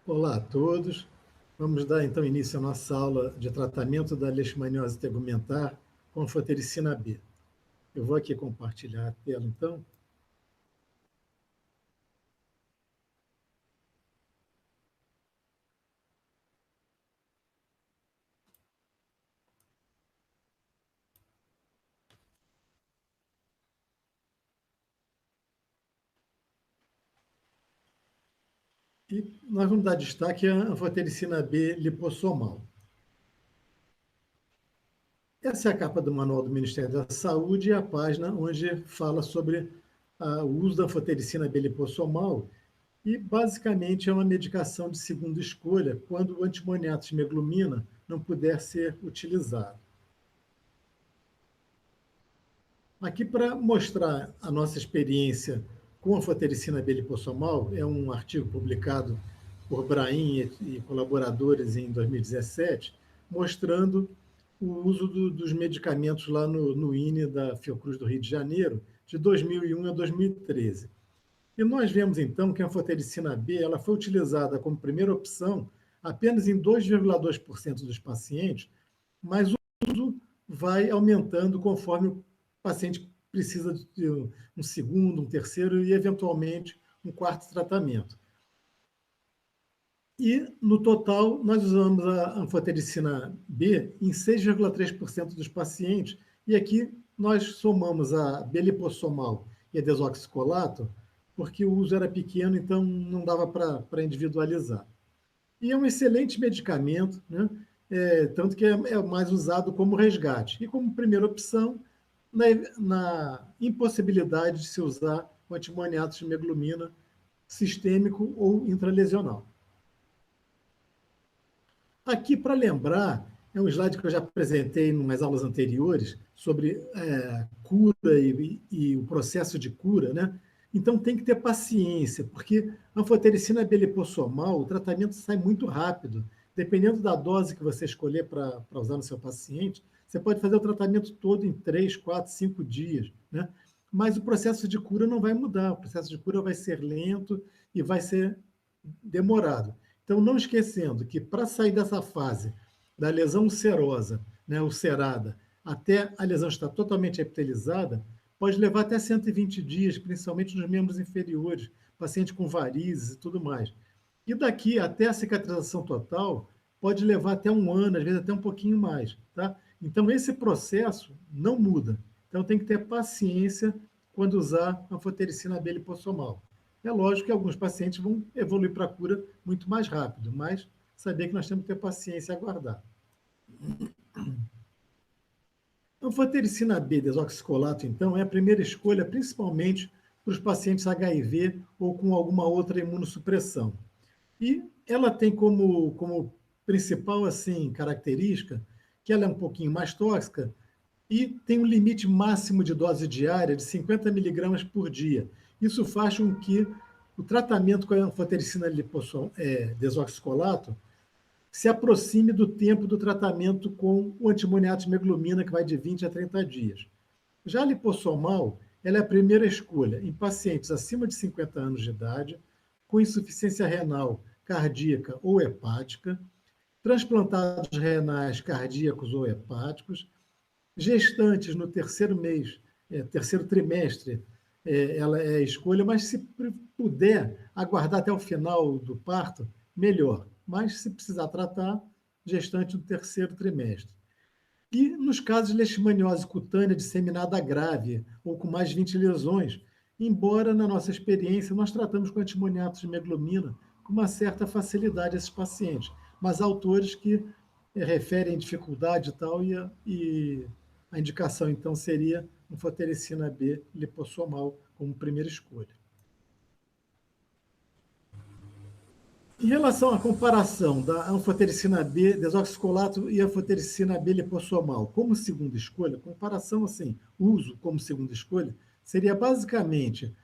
Olá a todos. Vamos dar então início à nossa aula de tratamento da leishmaniose tegumentar com anfotericina B. Eu vou aqui compartilhar a tela então. E nós vamos dar destaque à anfotericina B lipossomal. Essa é a capa do Manual do Ministério da Saúde e a página onde fala sobre o uso da anfotericina B lipossomal. E, basicamente, é uma medicação de segunda escolha quando o antimoniato de meglumina não puder ser utilizado. Aqui, para mostrar a nossa experiência com a anfotericina B lipossomal, é um artigo publicado por Brahim e colaboradores em 2017, mostrando o uso dos medicamentos lá no INE da Fiocruz do Rio de Janeiro, de 2001 a 2013. E nós vemos, então, que a anfotericina B ela foi utilizada como primeira opção apenas em 2,2% dos pacientes, mas o uso vai aumentando conforme o paciente precisa de um segundo, um terceiro e, eventualmente, um quarto tratamento. E, no total, nós usamos a anfotericina B em 6,3% dos pacientes, e aqui nós somamos a B lipossomal e a desoxicolato, porque o uso era pequeno, então não dava para individualizar. E é um excelente medicamento, né? Tanto que é mais usado como resgate. E como primeira opção, na impossibilidade de se usar o antimoniato de meglumina sistêmico ou intralesional. Aqui, para lembrar, é um slide que eu já apresentei em umas aulas anteriores sobre cura e o processo de cura, né? Então, tem que ter paciência, porque a anfotericina B lipossomal, o tratamento sai muito rápido. Dependendo da dose que você escolher para usar no seu paciente, você pode fazer o tratamento todo em 3, 4, 5 dias, né? Mas o processo de cura não vai mudar, o processo de cura vai ser lento e vai ser demorado. Então, não esquecendo que para sair dessa fase da lesão ulcerosa, né, ulcerada, até a lesão estar totalmente epitelizada, pode levar até 120 dias, principalmente nos membros inferiores, paciente com varizes e tudo mais. E daqui até a cicatrização total, pode levar até um ano, às vezes até um pouquinho mais. Tá? Então, esse processo não muda. Então, tem que ter paciência quando usar a anfotericina B lipossomal. É lógico que alguns pacientes vão evoluir para a cura muito mais rápido, mas saber que nós temos que ter paciência e aguardar. A anfotericina B desoxicolato, então, é a primeira escolha, principalmente para os pacientes HIV ou com alguma outra imunossupressão. E ela tem como principal assim, característica que ela é um pouquinho mais tóxica e tem um limite máximo de dose diária de 50 miligramas por dia. Isso faz com que o tratamento com a anfotericina desoxicolato se aproxime do tempo do tratamento com o antimoniato de meglumina, que vai de 20 a 30 dias. Já a lipossomal, ela é a primeira escolha em pacientes acima de 50 anos de idade, com insuficiência renal, cardíaca ou hepática, transplantados renais cardíacos ou hepáticos, gestantes no terceiro mês, terceiro trimestre, ela é a escolha, mas se puder aguardar até o final do parto, melhor. Mas se precisar tratar, gestante no terceiro trimestre. E nos casos de leishmaniose cutânea disseminada grave ou com mais de 20 lesões, embora na nossa experiência nós tratamos com antimoniatos de meglumina com uma certa facilidade esses pacientes, mas há autores que referem dificuldade e tal, e a indicação então seria anfotericina B lipossomal como primeira escolha. Em relação à comparação da anfotericina B desoxicolato e anfotericina B lipossomal como segunda escolha, comparação assim, uso como segunda escolha, seria basicamente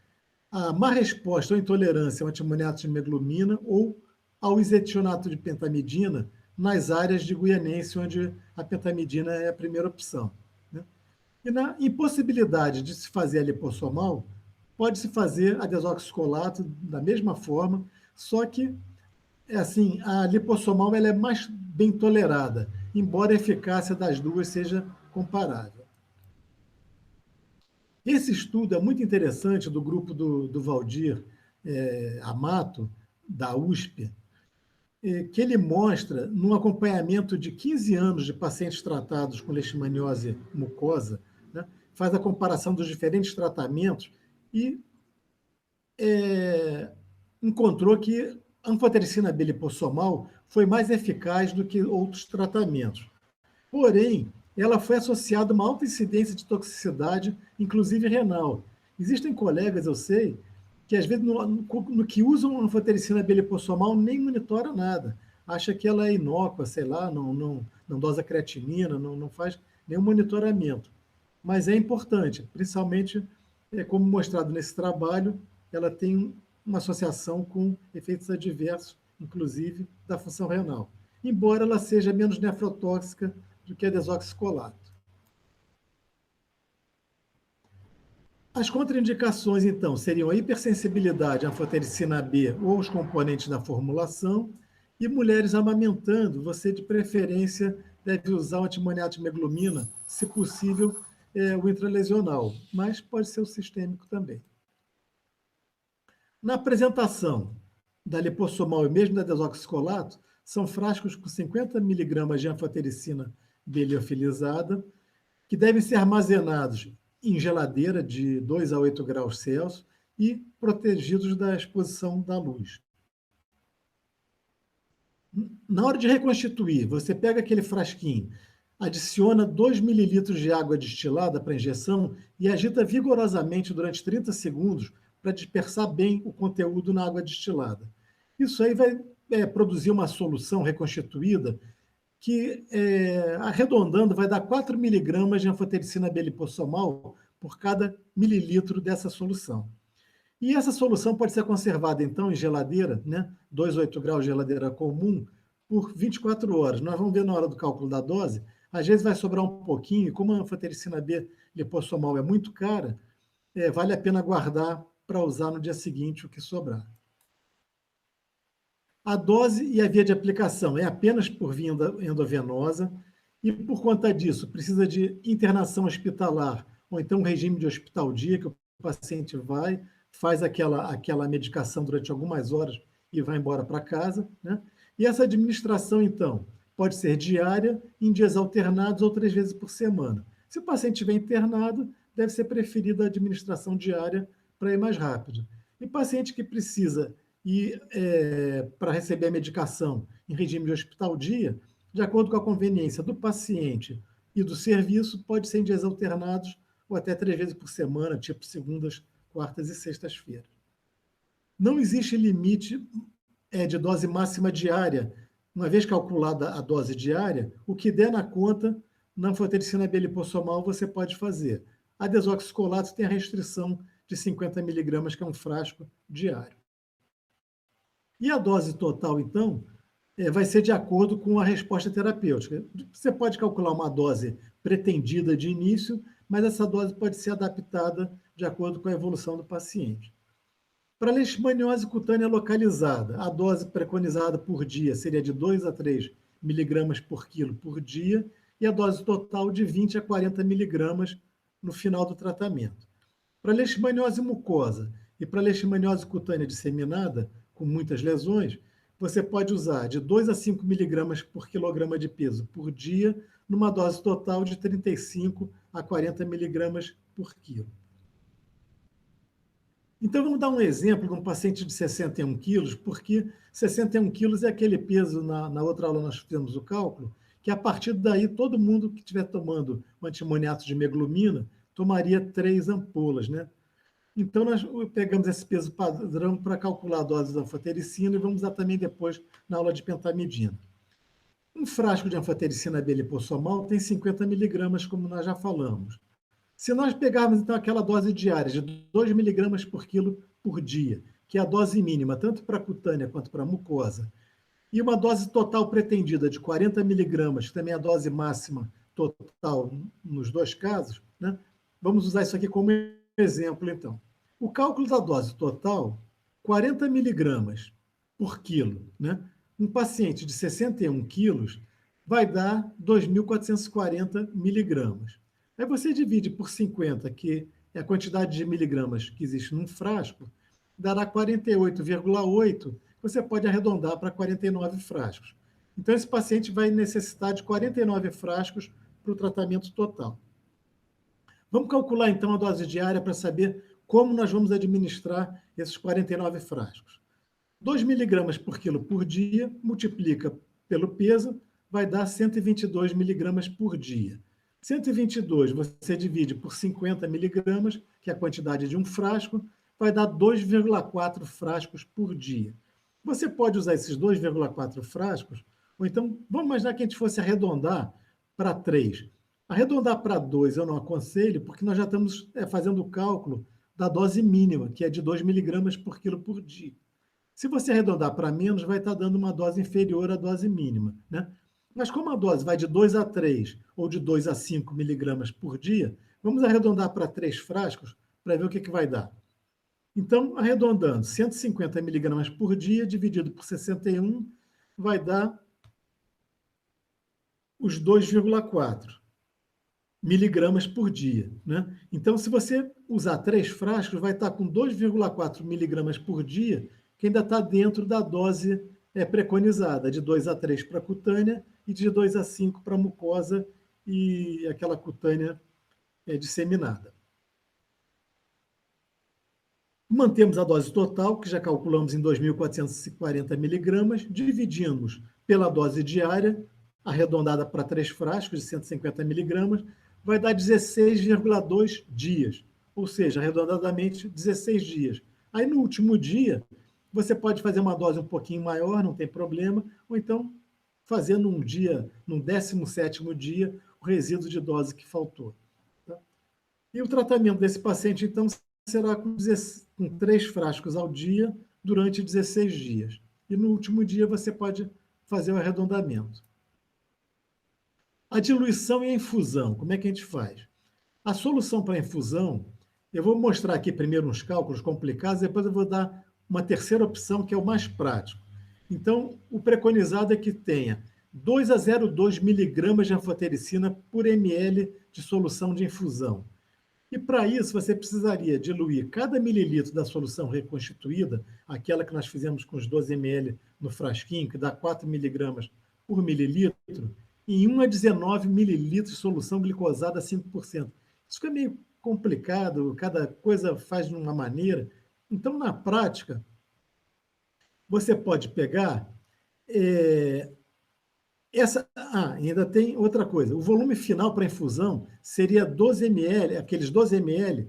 a má resposta ou intolerância ao antimoniato de meglumina ou ao isetionato de pentamidina nas áreas de guianense, onde a pentamidina é a primeira opção. Né? E na impossibilidade de se fazer a lipossomal, pode-se fazer a desoxicolato da mesma forma, só que assim, a lipossomal ela é mais bem tolerada, embora a eficácia das duas seja comparável. Esse estudo é muito interessante do grupo do Valdir Amato, da USP, que ele mostra, num acompanhamento de 15 anos de pacientes tratados com leishmaniose mucosa, né, faz a comparação dos diferentes tratamentos e encontrou que a anfotericina B lipossomal foi mais eficaz do que outros tratamentos. Porém, ela foi associada a uma alta incidência de toxicidade, inclusive renal. Existem colegas, eu sei, que às vezes no que usam anfotericina B lipossomal nem monitora nada. Acha que ela é inócua, sei lá, não dosa creatinina, não faz nenhum monitoramento. Mas é importante, principalmente, como mostrado nesse trabalho, ela tem uma associação com efeitos adversos, inclusive da função renal, embora ela seja menos nefrotóxica do que a desoxicolato. As contraindicações, então, seriam a hipersensibilidade à anfotericina B ou os componentes da formulação, e mulheres amamentando, você de preferência deve usar o antimoniato de meglumina, se possível, o intralesional, mas pode ser o sistêmico também. Na apresentação da lipossomal e mesmo da desoxicolato, são frascos com 50 mg de anfotericina B liofilizada, que devem ser armazenados em geladeira de 2 a 8 graus Celsius e protegidos da exposição da luz. Na hora de reconstituir, você pega aquele frasquinho, adiciona 2 mililitros de água destilada para injeção e agita vigorosamente durante 30 segundos para dispersar bem o conteúdo na água destilada. Isso aí vai produzir uma solução reconstituída que, arredondando, vai dar 4 miligramas de anfotericina B lipossomal por cada mililitro dessa solução. E essa solução pode ser conservada, então, em geladeira, né, 2 a 8 graus de geladeira comum, por 24 horas. Nós vamos ver na hora do cálculo da dose, às vezes vai sobrar um pouquinho, e como a anfotericina B lipossomal é muito cara, vale a pena guardar para usar no dia seguinte o que sobrar. A dose e a via de aplicação é apenas por via endovenosa e, por conta disso, precisa de internação hospitalar ou então um regime de hospital-dia, que o paciente vai, faz aquela medicação durante algumas horas e vai embora para casa, né? E essa administração, então, pode ser diária, em dias alternados ou 3 vezes por semana. Se o paciente estiver internado, deve ser preferida a administração diária para ir mais rápido. E paciente que precisa ir para receber a medicação em regime de hospital-dia, de acordo com a conveniência do paciente e do serviço, pode ser em dias alternados ou até 3 vezes por semana, tipo segundas, quartas e sextas-feiras. Não existe limite de dose máxima diária. Uma vez calculada a dose diária, o que der na conta, na anfotericina B lipossomal, você pode fazer. A desoxicolato tem a restrição de 50 miligramas, que é um frasco diário. E a dose total, então, vai ser de acordo com a resposta terapêutica. Você pode calcular uma dose pretendida de início, mas essa dose pode ser adaptada de acordo com a evolução do paciente. Para a leishmaniose cutânea localizada, a dose preconizada por dia seria de 2 a 3 miligramas por quilo por dia e a dose total de 20 a 40 miligramas no final do tratamento. Para a leishmaniose mucosa e para a leishmaniose cutânea disseminada, com muitas lesões, você pode usar de 2 a 5 miligramas por quilograma de peso por dia, numa dose total de 35 a 40 miligramas por quilo. Então, vamos dar um exemplo de um paciente de 61 quilos, porque 61 quilos é aquele peso, na outra aula nós fizemos o cálculo, que a partir daí todo mundo que estiver tomando o antimoniato de meglumina tomaria 3 ampolas, né? Então, nós pegamos esse peso padrão para calcular a dose da anfotericina e vamos usar também depois na aula de pentamidina. Um frasco de anfotericina B lipossomal tem 50 miligramas, como nós já falamos. Se nós pegarmos, então, aquela dose diária de 2 miligramas por quilo por dia, que é a dose mínima, tanto para a cutânea quanto para a mucosa, e uma dose total pretendida de 40 miligramas, que também é a dose máxima total nos dois casos, né? Vamos usar isso aqui como exemplo, então. O cálculo da dose total, 40 miligramas por quilo, né? Um paciente de 61 quilos vai dar 2.440 miligramas. Aí você divide por 50, que é a quantidade de miligramas que existe num frasco, dará 48,8, você pode arredondar para 49 frascos. Então, esse paciente vai necessitar de 49 frascos para o tratamento total. Vamos calcular, então, a dose diária para saber como nós vamos administrar esses 49 frascos. 2 miligramas por quilo por dia, multiplica pelo peso, vai dar 122 miligramas por dia. 122 você divide por 50 miligramas, que é a quantidade de um frasco, vai dar 2,4 frascos por dia. Você pode usar esses 2,4 frascos, ou então, vamos imaginar que a gente fosse arredondar para 3. Arredondar para 2 eu não aconselho, porque nós já estamos fazendo o cálculo da dose mínima, que é de 2 miligramas por quilo por dia. Se você arredondar para menos, vai estar dando uma dose inferior à dose mínima, né? Mas como a dose vai de 2 a 3 ou de 2 a 5 miligramas por dia, vamos arredondar para 3 frascos para ver o que vai dar. Então, arredondando, 150 miligramas por dia dividido por 61 vai dar os 2,4 miligramas por dia, né? Então, se você usar 3 frascos, vai estar com 2,4 miligramas por dia, que ainda está dentro da dose preconizada, de 2 a 3 para cutânea e de 2 a 5 para mucosa e aquela cutânea disseminada. Mantemos a dose total, que já calculamos em 2.440 miligramas, dividimos pela dose diária, arredondada para 3 frascos de 150 miligramas, vai dar 16,2 dias, ou seja, arredondadamente 16 dias. Aí no último dia, você pode fazer uma dose um pouquinho maior, não tem problema, ou então fazer num 17º dia, o resíduo de dose que faltou. Tá? E o tratamento desse paciente, então, será com 3 frascos ao dia durante 16 dias. E no último dia você pode fazer o arredondamento. A diluição e a infusão, como é que a gente faz? A solução para a infusão, eu vou mostrar aqui primeiro uns cálculos complicados, depois eu vou dar uma terceira opção, que é o mais prático. Então, o preconizado é que tenha 2 a 0,2 miligramas de anfotericina por ml de solução de infusão. E para isso, você precisaria diluir cada mililitro da solução reconstituída, aquela que nós fizemos com os 12 ml no frasquinho, que dá 4 miligramas por mililitro, em 1 a 19 mililitros de solução glicosada a 5%. Isso é meio complicado, cada coisa faz de uma maneira. Então, na prática, você pode pegar ainda tem outra coisa. O volume final para infusão seria 12 ml, aqueles 12 ml,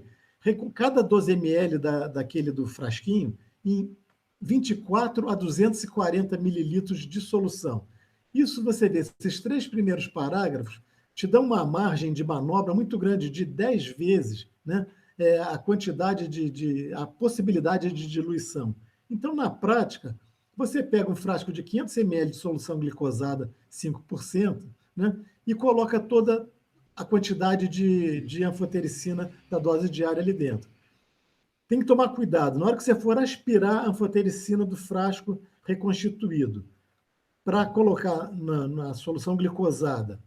cada 12 ml daquele do frasquinho, em 24 a 240 mililitros de solução. Isso você vê, esses 3 primeiros parágrafos te dão uma margem de manobra muito grande, de 10 vezes, né, a quantidade a possibilidade de diluição. Então, na prática, você pega um frasco de 500 ml de solução glicosada 5%, né, e coloca toda a quantidade de anfotericina da dose diária ali dentro. Tem que tomar cuidado. Na hora que você for aspirar a anfotericina do frasco reconstituído, para colocar na solução glicosada,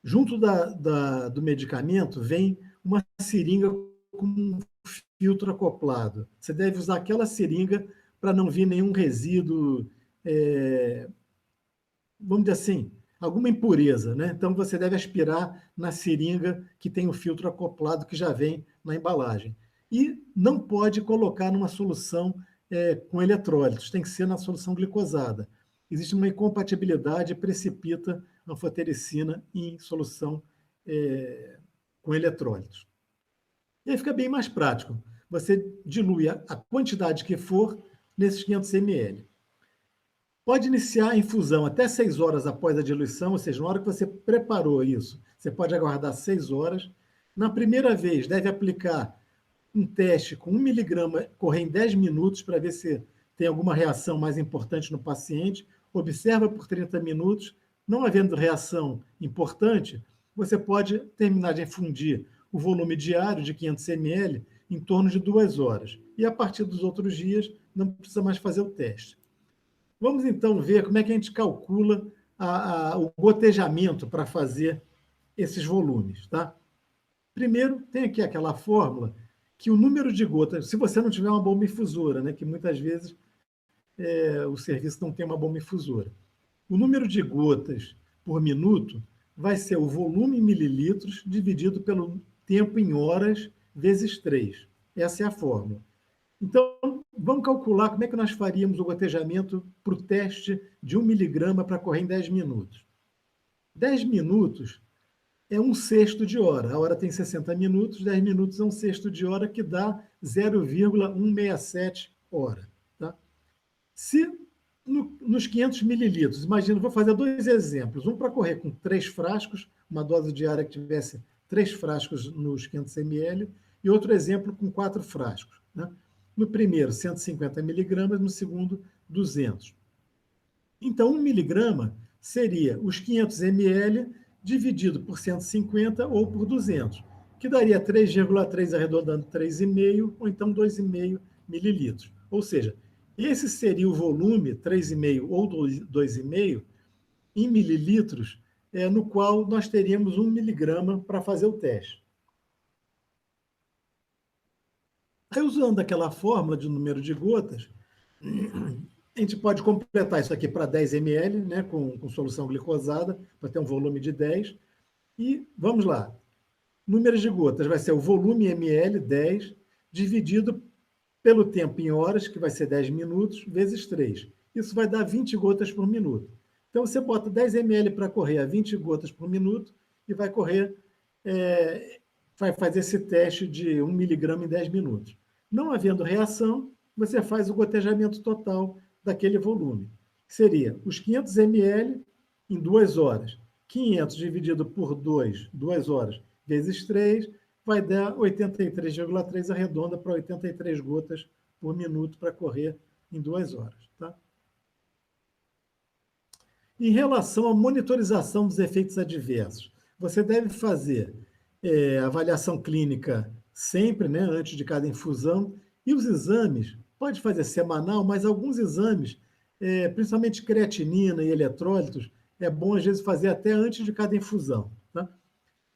junto do medicamento, vem uma seringa com um filtro acoplado. Você deve usar aquela seringa para não vir nenhum resíduo, vamos dizer assim, alguma impureza, né? Então, você deve aspirar na seringa que tem o filtro acoplado que já vem na embalagem. E não pode colocar numa solução com eletrólitos, tem que ser na solução glicosada. Existe uma incompatibilidade e precipita a anfotericina em solução com eletrólitos. E aí fica bem mais prático. Você dilui a quantidade que for nesses 500 ml. Pode iniciar a infusão até 6 horas após a diluição, ou seja, na hora que você preparou isso, você pode aguardar 6 horas. Na primeira vez, deve aplicar um teste com 1 miligrama, correr em 10 minutos para ver se tem alguma reação mais importante no paciente. Observa por 30 minutos. Não havendo reação importante, você pode terminar de infundir o volume diário de 500 ml em torno de 2 horas. E a partir dos outros dias, não precisa mais fazer o teste. Vamos então ver como é que a gente calcula o gotejamento para fazer esses volumes. Tá? Primeiro, tem aqui aquela fórmula que o número de gotas, se você não tiver uma bomba infusora, né, que muitas vezes o serviço não tem uma bomba infusora, o número de gotas por minuto vai ser o volume em mililitros dividido pelo tempo em horas vezes 3. Essa é a fórmula. Então, vamos calcular como é que nós faríamos o gotejamento para o teste de 1 miligrama para correr em 10 minutos. 10 minutos é 1/6 de hora. A hora tem 60 minutos, 10 minutos é 1/6 de hora, que dá 0,167 hora. Tá? Se nos 500 mililitros, imagina, vou fazer 2 exemplos. Um para correr com 3 frascos, uma dose diária que tivesse 3 frascos nos 500 ml, e outro exemplo com 4 frascos. Né? No primeiro, 150 miligramas, no segundo, 200. Então, 1 miligrama seria os 500 ml dividido por 150 ou por 200, que daria 3,3 arredondando 3,5, ou então 2,5 mililitros. Ou seja, esse seria o volume, 3,5 ou 2,5, em mililitros, no qual nós teríamos 1 miligrama para fazer o teste. Aí, usando aquela fórmula de número de gotas, a gente pode completar isso aqui para 10 ml, né, com solução glicosada, para ter um volume de 10. E vamos lá. Número de gotas vai ser o volume em ml, 10, dividido pelo tempo em horas, que vai ser 10 minutos, vezes 3. Isso vai dar 20 gotas por minuto. Então, você bota 10 ml para correr a 20 gotas por minuto e vai correr, vai fazer esse teste de 1 miligrama em 10 minutos. Não havendo reação, você faz o gotejamento total daquele volume. Seria os 500 ml em 2 horas. 500 dividido por 2 horas, vezes 3, vai dar 83,3, arredonda para 83 gotas por minuto para correr em 2 horas. Tá? Em relação à monitorização dos efeitos adversos, você deve fazer avaliação clínica sempre, né, antes de cada infusão, e os exames, pode fazer semanal, mas alguns exames, principalmente creatinina e eletrólitos, é bom às vezes fazer até antes de cada infusão. Tá?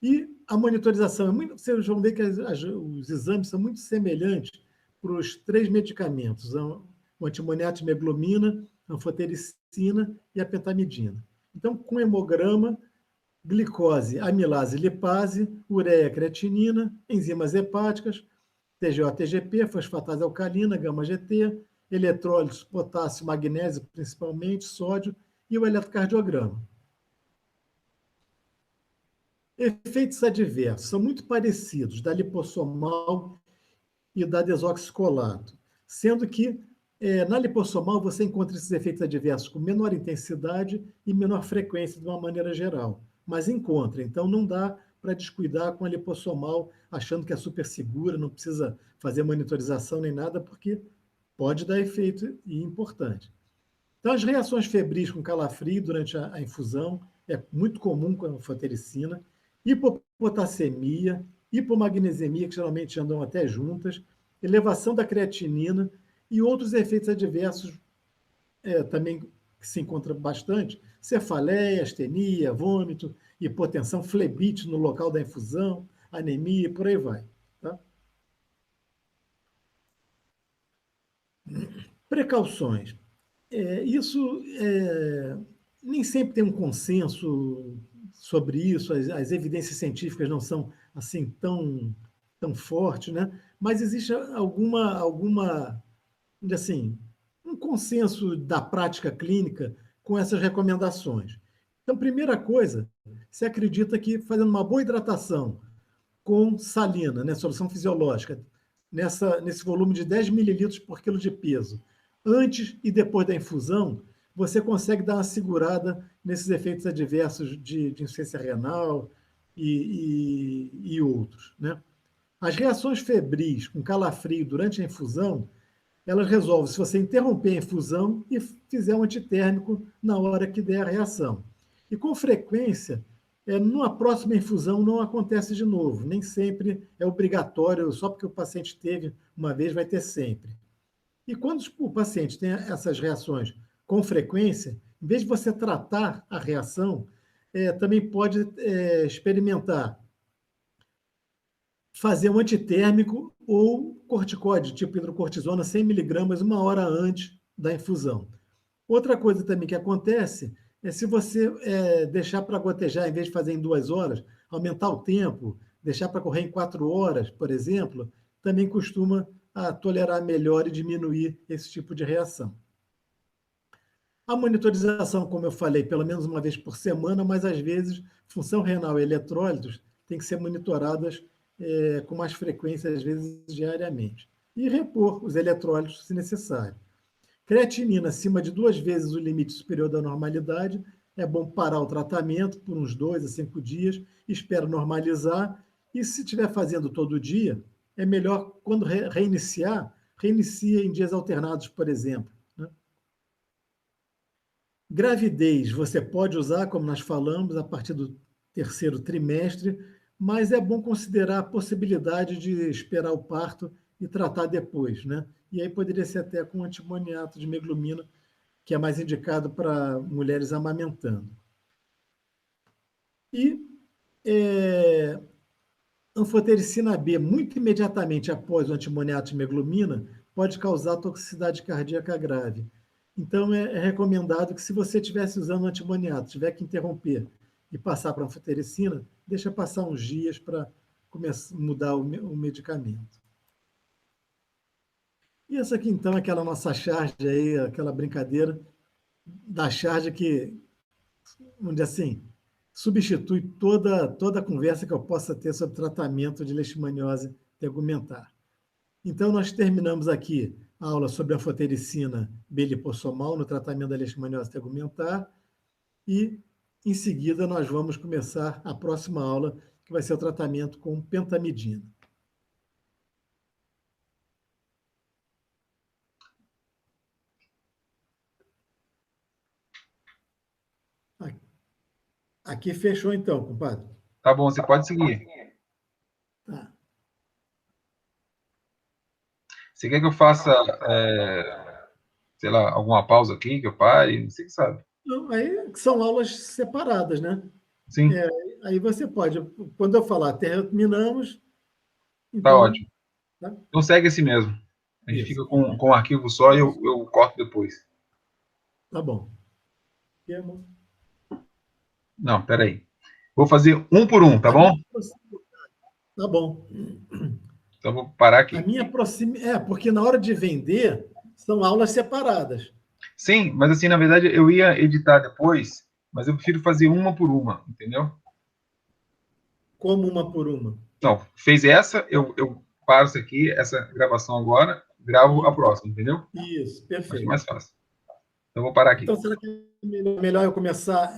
E a monitorização, vocês vão ver que os exames são muito semelhantes para os 3 medicamentos, o antimoniato de hemoglobina, a anfotericina e a pentamidina. Então, com hemograma, glicose, amilase, lipase, ureia, creatinina, enzimas hepáticas, TGO, TGP, fosfatase alcalina, gama-GT, eletrólitos, potássio, magnésio, principalmente, sódio, e o eletrocardiograma. Efeitos adversos são muito parecidos da lipossomal e da desoxicolato, sendo que na lipossomal você encontra esses efeitos adversos com menor intensidade e menor frequência de uma maneira geral, mas encontra, então não dá para descuidar com a lipossomal achando que é super segura, não precisa fazer monitorização nem nada, porque pode dar efeito e importante. Então, as reações febris com calafrio durante a infusão é muito comum com a anfotericina, hipopotassemia, hipomagnesemia, que geralmente andam até juntas, elevação da creatinina e outros efeitos adversos também que se encontram bastante, cefaleia, astenia, vômito, hipotensão, flebite no local da infusão, anemia, por aí vai. Tá? Precauções. Isso nem sempre tem um consenso sobre isso, as evidências científicas não são assim tão fortes, né? Mas existe assim, um consenso da prática clínica com essas recomendações. Então, primeira coisa, se acredita que fazendo uma boa hidratação com salina, né, solução fisiológica, nesse volume de 10 mililitros por quilo de peso, antes e depois da infusão, você consegue dar uma segurada nesses efeitos adversos de insuficiência renal e outros. Né? As reações febris com calafrio durante a infusão, elas resolvem se você interromper a infusão e fizer um antitérmico na hora que der a reação. E com frequência, numa próxima infusão não acontece de novo. Nem sempre é obrigatório, só porque o paciente teve uma vez, vai ter sempre. E quando o paciente tem essas reações com frequência, em vez de você tratar a reação, também pode experimentar fazer um antitérmico ou corticóide, tipo hidrocortisona, 100 miligramas, uma hora antes da infusão. Outra coisa também que acontece é se você deixar para gotejar, em vez de fazer em 2 horas, aumentar o tempo, deixar para correr em 4 horas, por exemplo, também costuma tolerar melhor e diminuir esse tipo de reação. A monitorização, como eu falei, pelo menos uma vez por semana, mas às vezes função renal e eletrólitos têm que ser monitoradas com mais frequência, às vezes diariamente. E repor os eletrólitos se necessário. Creatinina acima de 2 vezes o limite superior da normalidade, é bom parar o tratamento por uns 2 a 5 dias, espera normalizar, e se estiver fazendo todo dia, é melhor, quando reiniciar, reinicia em dias alternados, por exemplo. Né? Gravidez, você pode usar, como nós falamos, a partir do 3º trimestre, mas é bom considerar a possibilidade de esperar o parto e tratar depois, né? E aí poderia ser até com antimoniato de meglumina, que é mais indicado para mulheres amamentando. E anfotericina B, muito imediatamente após o antimoniato de meglumina, pode causar toxicidade cardíaca grave. Então, é recomendado que, se você estivesse usando antimoniato, tiver que interromper e passar para anfotericina, deixa passar uns dias para mudar o medicamento. E essa aqui, então, é aquela nossa charge aí, aquela brincadeira da charge que, vamos dizer assim, substitui toda a conversa que eu possa ter sobre tratamento de leishmaniose tegumentar. Então, nós terminamos aqui a aula sobre a anfotericina B-lipossomal no tratamento da leishmaniose tegumentar e, em seguida, nós vamos começar a próxima aula, que vai ser o tratamento com pentamidina. Aqui fechou então, compadre. Tá bom, você pode seguir. Tá. Você quer que eu faça, sei lá, alguma pausa aqui, que eu pare? Você que sabe. Não, aí são aulas separadas, né? Sim, Aí você pode, quando eu falar terminamos, tá então, ótimo. tá? Então segue assim mesmo. A gente Isso, fica com um arquivo só e eu corto depois. tá bom. Não, peraí. Vou fazer um por um, tá A bom? minha tá bom. Então vou parar A aqui. minha proximidade, porque na hora de vender, são aulas separadas. Sim, mas assim, na verdade, eu ia editar depois, mas eu prefiro fazer uma por uma, entendeu? Como uma por uma. Não, fez essa, eu paro isso aqui, essa gravação agora, gravo a próxima, entendeu? Isso, Acho que é perfeito. mais fácil. Então vou parar aqui. Então, será que é melhor eu começar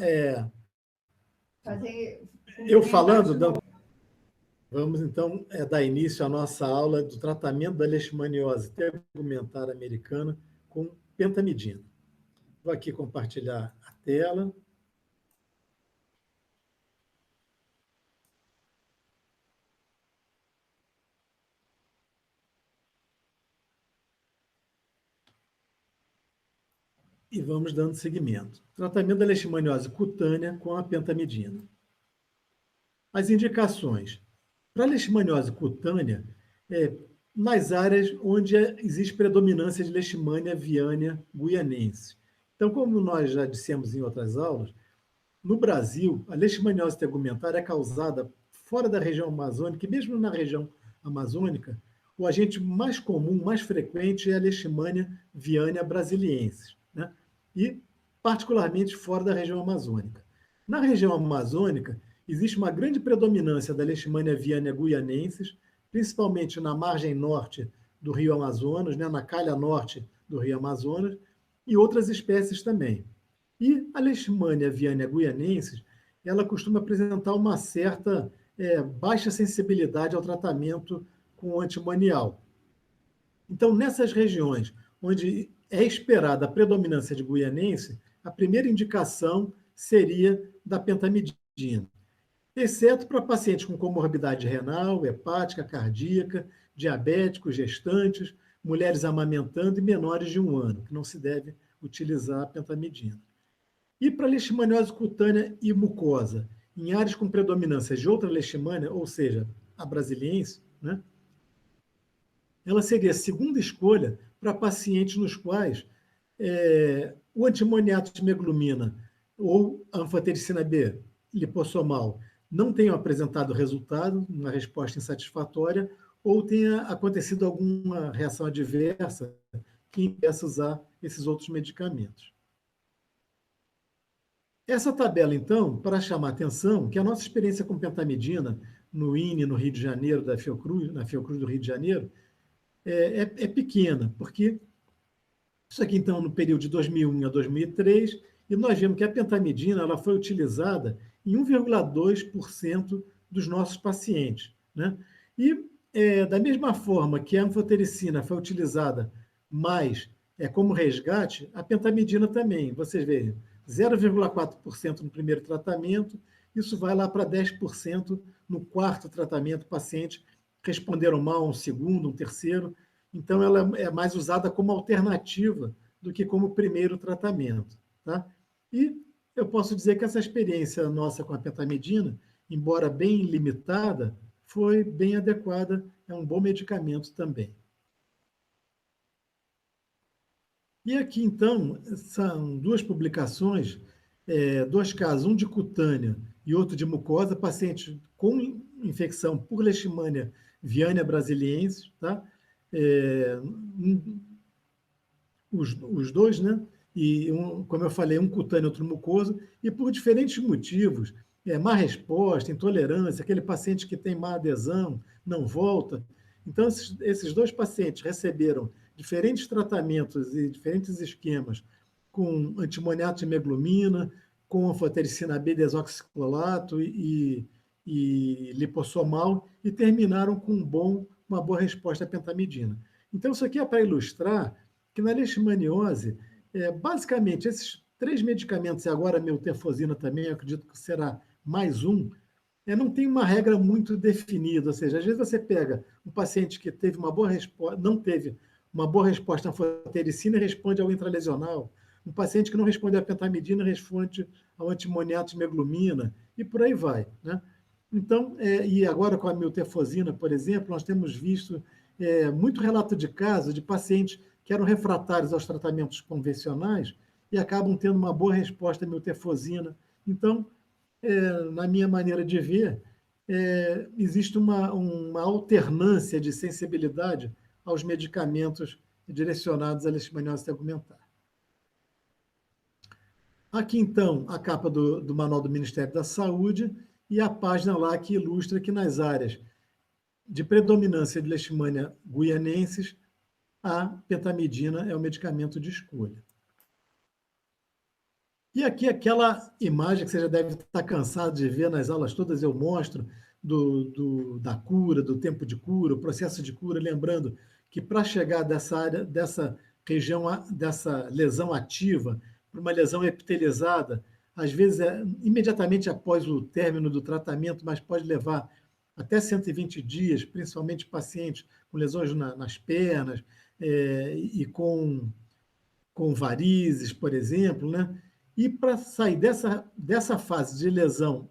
Fazer. eu falando? Vamos, então, dar início à nossa aula do tratamento da leishmaniose tegumentar americana com pentamidina. Vou aqui compartilhar a tela. E vamos dando seguimento. Tratamento da leishmaniose cutânea com a pentamidina. As indicações. Para a leishmaniose cutânea, nas áreas onde existe predominância de leishmania viánea guianense. Então, como nós já dissemos em outras aulas, no Brasil, a leishmaniose tegumentar é causada fora da região amazônica, e mesmo na região amazônica, o agente mais comum, mais frequente é a leishmania viánea brasiliensis, né? E particularmente fora da região amazônica. Na região amazônica, existe uma grande predominância da leishmania viánea guianensis, principalmente na margem norte do rio Amazonas, né, na calha norte do rio Amazonas, e outras espécies também. E a leishmania viánea guianensis, ela costuma apresentar uma certa baixa sensibilidade ao tratamento com antimonial. Então, nessas regiões onde é esperada a predominância de guianense, a primeira indicação seria da pentamidina. exceto para pacientes com comorbidade renal, hepática, cardíaca, diabéticos, gestantes, mulheres amamentando e menores de 1 ano, que não se deve utilizar a pentamidina. E para leishmaniose cutânea e mucosa, em áreas com predominância de outra leishmania, ou seja, a brasiliense, né, ela seria a segunda escolha para pacientes nos quais o antimoniato de meglumina ou a anfotericina B lipossomal não tenham apresentado resultado, uma resposta insatisfatória, ou tenha acontecido alguma reação adversa que impeça usar esses outros medicamentos. Essa tabela, então, para chamar a atenção que a nossa experiência com pentamidina no INE, no Rio de Janeiro, da Fiocruz, na Fiocruz do Rio de Janeiro, é pequena, porque isso aqui, então, no período de 2001 a 2003, e nós vemos que a pentamidina ela foi utilizada em 1,2% dos nossos pacientes. Né? E, da mesma forma que a anfotericina foi utilizada mais como resgate, a pentamidina também. Vocês veem, 0,4% no primeiro tratamento, isso vai lá para 10% no quarto tratamento, pacientes responderam mal um segundo, um terceiro, então ela é mais usada como alternativa do que como primeiro tratamento. Tá? E eu posso dizer que essa experiência nossa com a pentamidina, embora bem limitada, foi bem adequada, é um bom medicamento também. E aqui, então, são duas publicações, dois casos, um de cutânea e outro de mucosa, pacientes com infecção por leishmania viana brasiliensis, tá? Os dois, né? E, como eu falei, um cutâneo e outro mucoso, e por diferentes motivos, má resposta, intolerância, aquele paciente que tem má adesão, não volta. Então, esses dois pacientes receberam diferentes tratamentos e diferentes esquemas com antimoniato de meglumina, com anfotericina B desoxicolato e lipossomal, e terminaram com uma boa resposta à pentamidina. Então, isso aqui é para ilustrar que na leishmaniose, basicamente, esses 3 medicamentos, e agora a miltefosina também, eu acredito que será mais um, não tem uma regra muito definida, ou seja, às vezes você pega um paciente que teve uma boa resposta, não teve uma boa resposta à anfotericina e responde ao intralesional, um paciente que não responde à pentamidina responde ao antimoniato de meglumina, e por aí vai. Né? Então, e agora com a miltefosina, por exemplo, nós temos visto muito relato de casos de pacientes que eram refratários aos tratamentos convencionais e acabam tendo uma boa resposta à miltefosina. Então, na minha maneira de ver, existe uma alternância de sensibilidade aos medicamentos direcionados à leishmaniose tegumentar. Aqui, então, a capa do Manual do Ministério da Saúde e a página lá que ilustra que nas áreas de predominância de leishmania guianensis, a pentamidina é o medicamento de escolha. E aqui aquela imagem que você já deve estar cansado de ver nas aulas todas, eu mostro, da cura, do tempo de cura, o processo de cura, lembrando que para chegar dessa região, dessa lesão ativa, para uma lesão epitelizada, às vezes imediatamente após o término do tratamento, mas pode levar até 120 dias, principalmente pacientes com lesões nas pernas e com varizes, por exemplo, né? E para sair dessa fase de lesão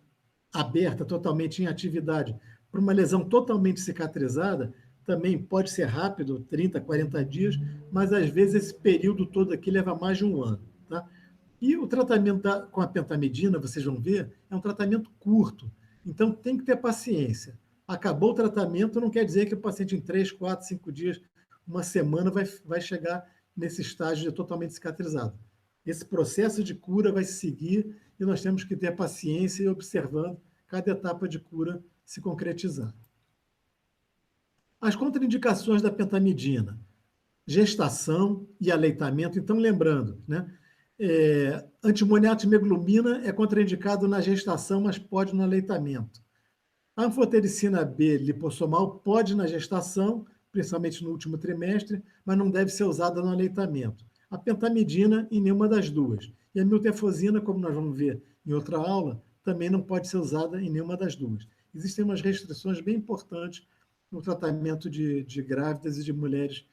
aberta, totalmente em atividade, para uma lesão totalmente cicatrizada, também pode ser rápido, 30, 40 dias, mas às vezes esse período todo aqui leva mais de 1 ano. Tá? E o tratamento com a pentamidina, vocês vão ver, é um tratamento curto, então tem que ter paciência. Acabou o tratamento, não quer dizer que o paciente em 3, 4, 5 dias, uma semana, vai chegar nesse estágio de totalmente cicatrizado. Esse processo de cura vai seguir e nós temos que ter paciência e observando cada etapa de cura se concretizar. As contraindicações da pentamidina: gestação e aleitamento. Então, lembrando, né, antimoniato de meglumina é contraindicado na gestação, mas pode no aleitamento. A anfotericina B lipossomal pode na gestação, principalmente no último trimestre, mas não deve ser usada no aleitamento. A pentamidina em nenhuma das duas. E a miltefosina, como nós vamos ver em outra aula, também não pode ser usada em nenhuma das duas. Existem umas restrições bem importantes no tratamento de grávidas e de mulheres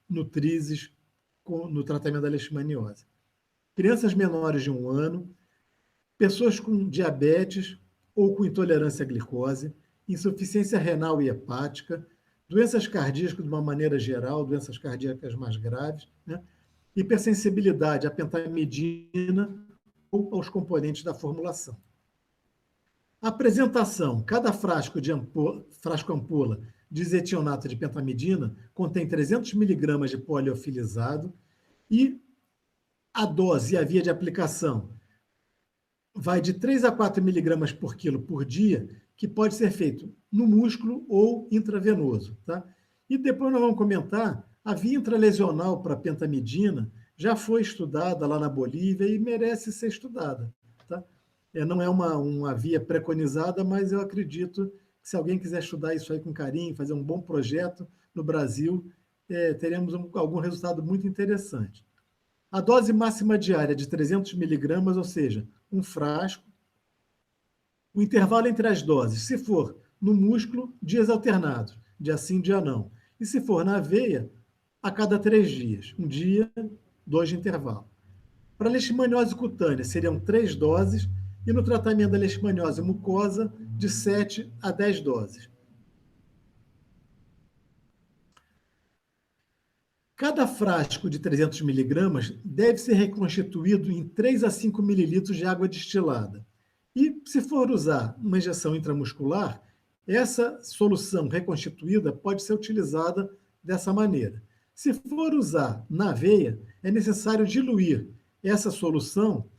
nutrizes no tratamento da leishmaniose. Crianças menores de 1 ano, pessoas com diabetes ou com intolerância à glicose, insuficiência renal e hepática, doenças cardíacas de uma maneira geral, doenças cardíacas mais graves, né? Hipersensibilidade à pentamidina ou aos componentes da formulação. A apresentação: cada frasco ampola de isetionato de pentamidina contém 300 mg de poliofilizado e a dose e a via de aplicação vai de 3 a 4 mg por quilo por dia, que pode ser feito no músculo ou intravenoso. Tá? E depois nós vamos comentar, a via intralesional para pentamidina já foi estudada lá na Bolívia e merece ser estudada. Tá? Não é uma via preconizada, mas eu acredito que se alguém quiser estudar isso aí com carinho, fazer um bom projeto no Brasil, teremos algum resultado muito interessante. A dose máxima diária de 300 miligramas, ou seja, um frasco. O intervalo entre as doses, se for no músculo, dias alternados, dia sim, dia não. E se for na veia, a cada 3 dias, um dia, 2 de intervalo. Para a leishmaniose cutânea, seriam 3 doses, e no tratamento da leishmaniose mucosa, de 7 a 10 doses. Cada frasco de 300 miligramas deve ser reconstituído em 3 a 5 mililitros de água destilada. E, se for usar uma injeção intramuscular, essa solução reconstituída pode ser utilizada dessa maneira. Se for usar na veia, é necessário diluir essa solução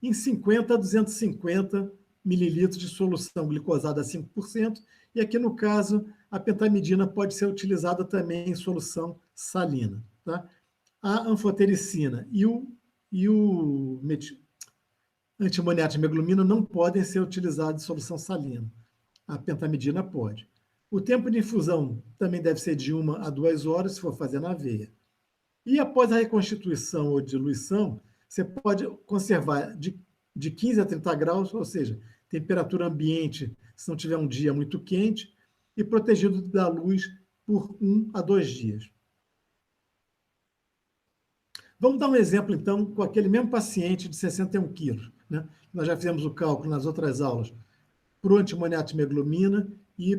em 50 a 250 mililitros de solução glicosada a 5%, e aqui no caso, a pentamidina pode ser utilizada também em solução salina. Tá? A anfotericina e o antimoniato de meglumina não podem ser utilizados em solução salina. A pentamidina pode. O tempo de infusão também deve ser de 1 a 2 horas, se for fazer na veia. E após a reconstituição ou diluição, você pode conservar de 15 a 30 graus, ou seja, temperatura ambiente, se não tiver um dia muito quente, e protegido da luz por 1 a 2 dias. Vamos dar um exemplo, então, com aquele mesmo paciente de 61 quilos. Né? Nós já fizemos o cálculo nas outras aulas para o antimoniato de meglumina e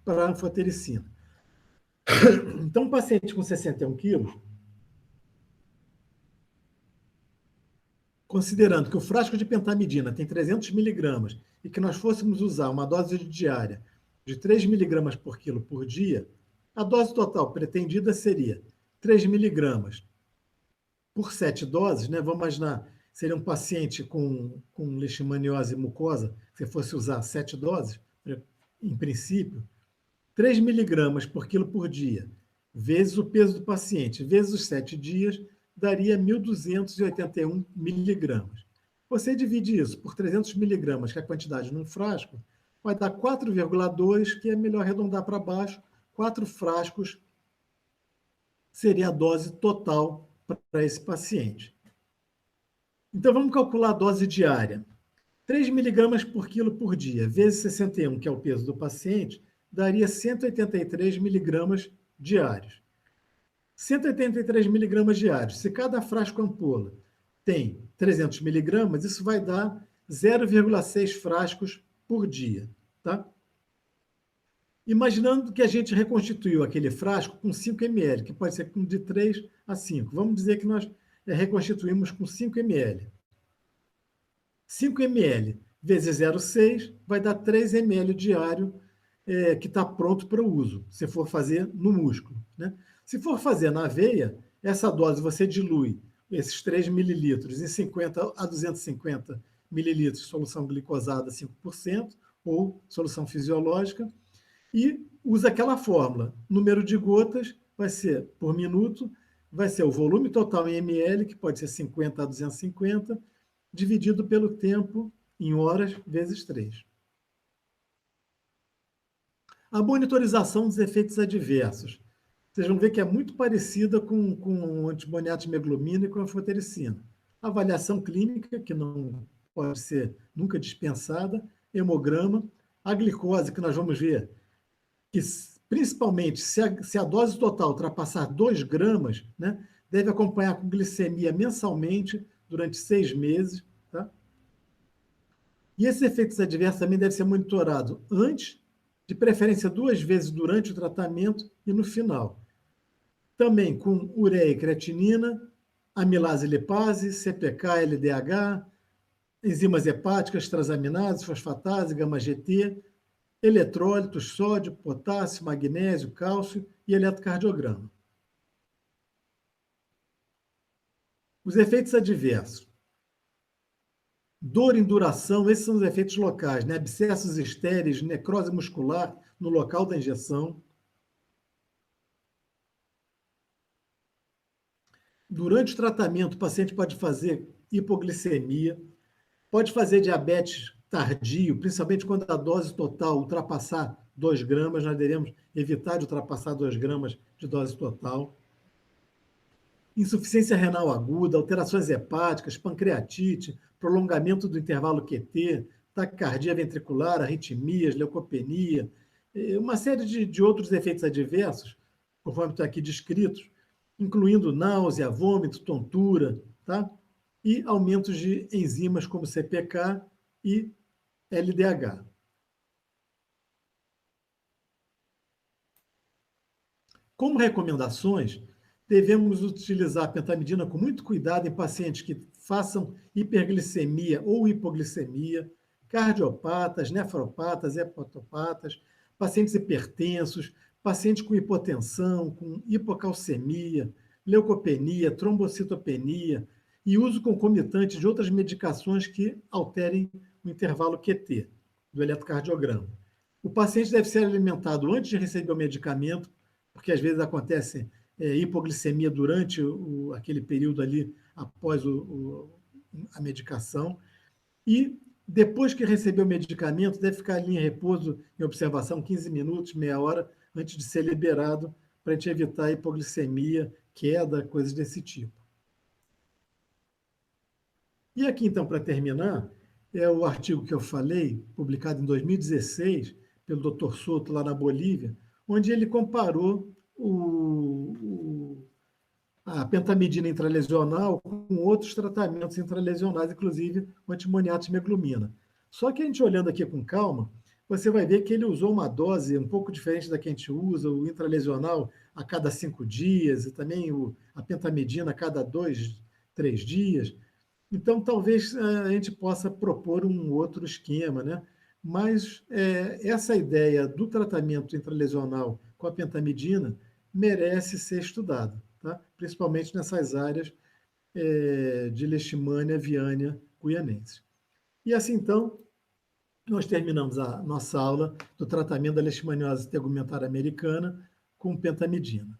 para a anfotericina. Então, um paciente com 61 quilos, considerando que o frasco de pentamidina tem 300 miligramas e que nós fôssemos usar uma dose diária de 3 miligramas por quilo por dia, a dose total pretendida seria 3 miligramas por 7 doses, né? Vamos imaginar, seria um paciente com leishmaniose mucosa, se fosse usar 7 doses, em princípio, 3 miligramas por quilo por dia, vezes o peso do paciente, vezes os 7 dias, daria 1.281 miligramas. Você divide isso por 300 miligramas, que é a quantidade num frasco, vai dar 4,2, que é melhor arredondar para baixo, 4 frascos seria a dose total para esse paciente. Então, vamos calcular a dose diária. 3 miligramas por quilo por dia, vezes 61, que é o peso do paciente, daria 183 miligramas diários. 183 miligramas diários. Se cada frasco ampola tem 300 miligramas, isso vai dar 0,6 frascos por dia. Tá? Imaginando que a gente reconstituiu aquele frasco com 5 ml, que pode ser de 3 a 5. Vamos dizer que nós reconstituímos com 5 ml. 5 ml vezes 0,6 vai dar 3 ml diário, que está pronto para o uso, se for fazer no músculo. Né? Se for fazer na veia, essa dose você dilui esses 3 mililitros em 50 a 250 mililitros de solução glicosada 5% ou solução fisiológica, e usa aquela fórmula. Número de gotas vai ser por minuto, vai ser o volume total em ml, que pode ser 50 a 250, dividido pelo tempo em horas, vezes 3. A monitorização dos efeitos adversos. Vocês vão ver que é muito parecida com o antimoniato de meglumina e com a anfotericina. Avaliação clínica, que não pode ser nunca dispensada, hemograma, a glicose, que nós vamos ver, que principalmente se a dose total ultrapassar 2 gramas, né, deve acompanhar com glicemia mensalmente durante 6 meses. Tá? E esses efeitos adversos também devem ser monitorados antes, de preferência 2 vezes durante o tratamento e no final. Também com ureia e creatinina, amilase e lipase, CPK, LDH, enzimas hepáticas, transaminases, fosfatase, gama-GT, eletrólitos, sódio, potássio, magnésio, cálcio e eletrocardiograma. Os efeitos adversos. Dor em duração, esses são os efeitos locais, né? Abscessos estéreis, necrose muscular no local da injeção. Durante o tratamento, o paciente pode fazer hipoglicemia, pode fazer diabetes tardio, principalmente quando a dose total ultrapassar 2 gramas, nós devemos evitar de ultrapassar 2 gramas de dose total. Insuficiência renal aguda, alterações hepáticas, pancreatite, prolongamento do intervalo QT, taquicardia ventricular, arritmias, leucopenia, uma série de outros efeitos adversos, conforme está aqui descritos, incluindo náusea, vômito, tontura, tá? E aumentos de enzimas como CPK e LDH. Como recomendações, devemos utilizar a pentamidina com muito cuidado em pacientes que façam hiperglicemia ou hipoglicemia, cardiopatas, nefropatas, hepatopatas, pacientes hipertensos, pacientes com hipotensão, com hipocalcemia, leucopenia, trombocitopenia e uso concomitante de outras medicações que alterem o intervalo QT do eletrocardiograma. O paciente deve ser alimentado antes de receber o medicamento, porque às vezes acontece hipoglicemia durante aquele período ali após a medicação. E depois que receber o medicamento, deve ficar ali em repouso, em observação, 15 minutos, meia hora, antes de ser liberado, para a gente evitar hipoglicemia, queda, coisas desse tipo. E aqui, então, para terminar, é o artigo que eu falei, publicado em 2016, pelo Dr. Soto, lá na Bolívia, onde ele comparou a pentamidina intralesional com outros tratamentos intralesionais, inclusive o antimoniato de meglumina. Só que a gente olhando aqui com calma, você vai ver que ele usou uma dose um pouco diferente da que a gente usa, o intralesional a cada 5 dias e também a pentamidina a cada 2, 3 dias. Então, talvez a gente possa propor um outro esquema, né? Mas essa ideia do tratamento intralesional com a pentamidina merece ser estudada, tá? Principalmente nessas áreas de leishmania aviana guianense. E assim, então, nós terminamos a nossa aula do tratamento da leishmaniose tegumentar americana com pentamidina.